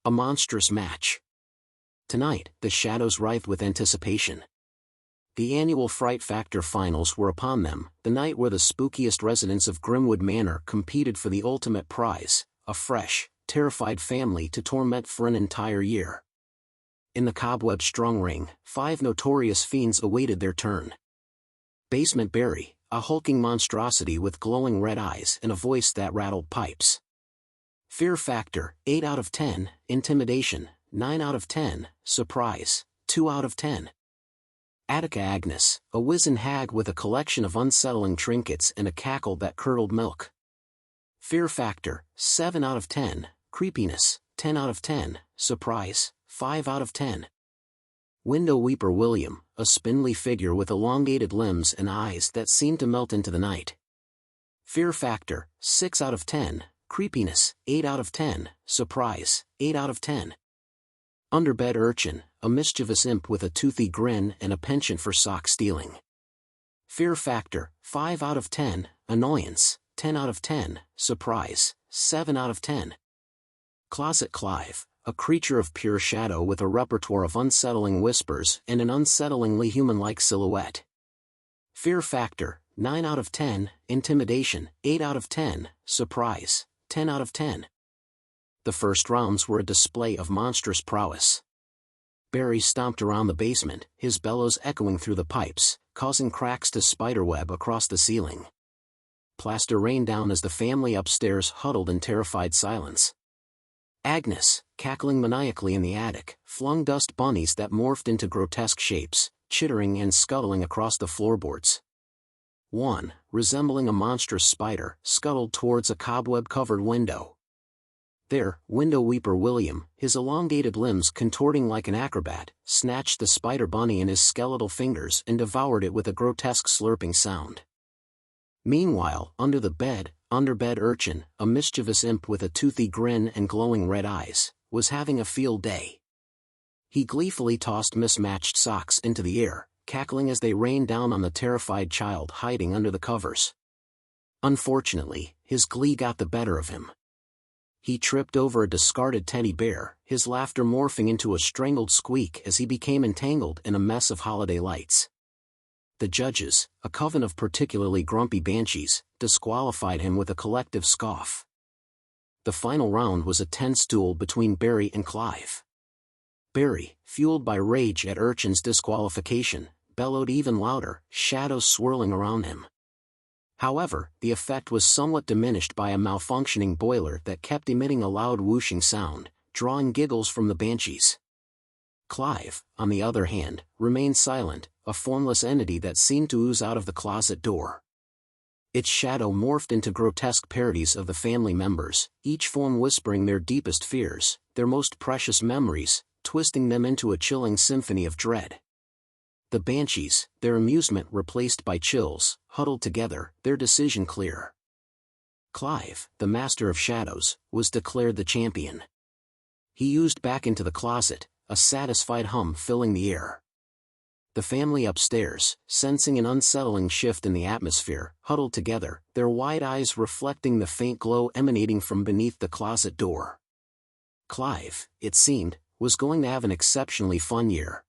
A monstrous match. Tonight, the shadows writhed with anticipation. The annual Fright Factor finals were upon them, the night where the spookiest residents of Grimwood Manor competed for the ultimate prize, a fresh, terrified family to torment for an entire year. In the cobweb-strung ring, 5 notorious fiends awaited their turn. Basement Barry, a hulking monstrosity with glowing red eyes and a voice that rattled pipes. Fear Factor, 8 out of 10, Intimidation, 9 out of 10, Surprise, 2 out of 10. Attica Agnes, a wizened hag with a collection of unsettling trinkets and a cackle that curdled milk. Fear Factor, 7 out of 10, Creepiness, 10 out of 10, Surprise, 5 out of 10. Window Weeper William, a spindly figure with elongated limbs and eyes that seemed to melt into the night. Fear Factor, 6 out of 10, Creepiness, 8 out of 10, Surprise, 8 out of 10. Underbed Urchin, a mischievous imp with a toothy grin and a penchant for sock stealing. Fear Factor, 5 out of 10, Annoyance, 10 out of 10, Surprise, 7 out of 10. Closet Clive, a creature of pure shadow with a repertoire of unsettling whispers and an unsettlingly human-like silhouette. Fear Factor, 9 out of 10, Intimidation, 8 out of 10, Surprise, 10 out of 10. The first rounds were a display of monstrous prowess. Barry stomped around the basement, his bellows echoing through the pipes, causing cracks to spiderweb across the ceiling. Plaster rained down as the family upstairs huddled in terrified silence. Agnes, cackling maniacally in the attic, flung dust bunnies that morphed into grotesque shapes, chittering and scuttling across the floorboards. One, resembling a monstrous spider, scuttled towards a cobweb-covered window. There, Window Weeper William, his elongated limbs contorting like an acrobat, snatched the spider bunny in his skeletal fingers and devoured it with a grotesque slurping sound. Meanwhile, under the bed, Underbed Urchin, a mischievous imp with a toothy grin and glowing red eyes, was having a field day. He gleefully tossed mismatched socks into the air, cackling as they rained down on the terrified child hiding under the covers. Unfortunately, his glee got the better of him. He tripped over a discarded teddy bear, his laughter morphing into a strangled squeak as he became entangled in a mess of holiday lights. The judges, a coven of particularly grumpy banshees, disqualified him with a collective scoff. The final round was a tense duel between Barry and Clive. Barry, fueled by rage at Urchin's disqualification, bellowed even louder, shadows swirling around him. However, the effect was somewhat diminished by a malfunctioning boiler that kept emitting a loud whooshing sound, drawing giggles from the banshees. Clive, on the other hand, remained silent, a formless entity that seemed to ooze out of the closet door. Its shadow morphed into grotesque parodies of the family members, each form whispering their deepest fears, their most precious memories, twisting them into a chilling symphony of dread. The banshees, their amusement replaced by chills, huddled together, their decision clear. Clive, the master of shadows, was declared the champion. He oozed back into the closet, a satisfied hum filling the air. The family upstairs, sensing an unsettling shift in the atmosphere, huddled together, their wide eyes reflecting the faint glow emanating from beneath the closet door. Clive, it seemed, was going to have an exceptionally fun year.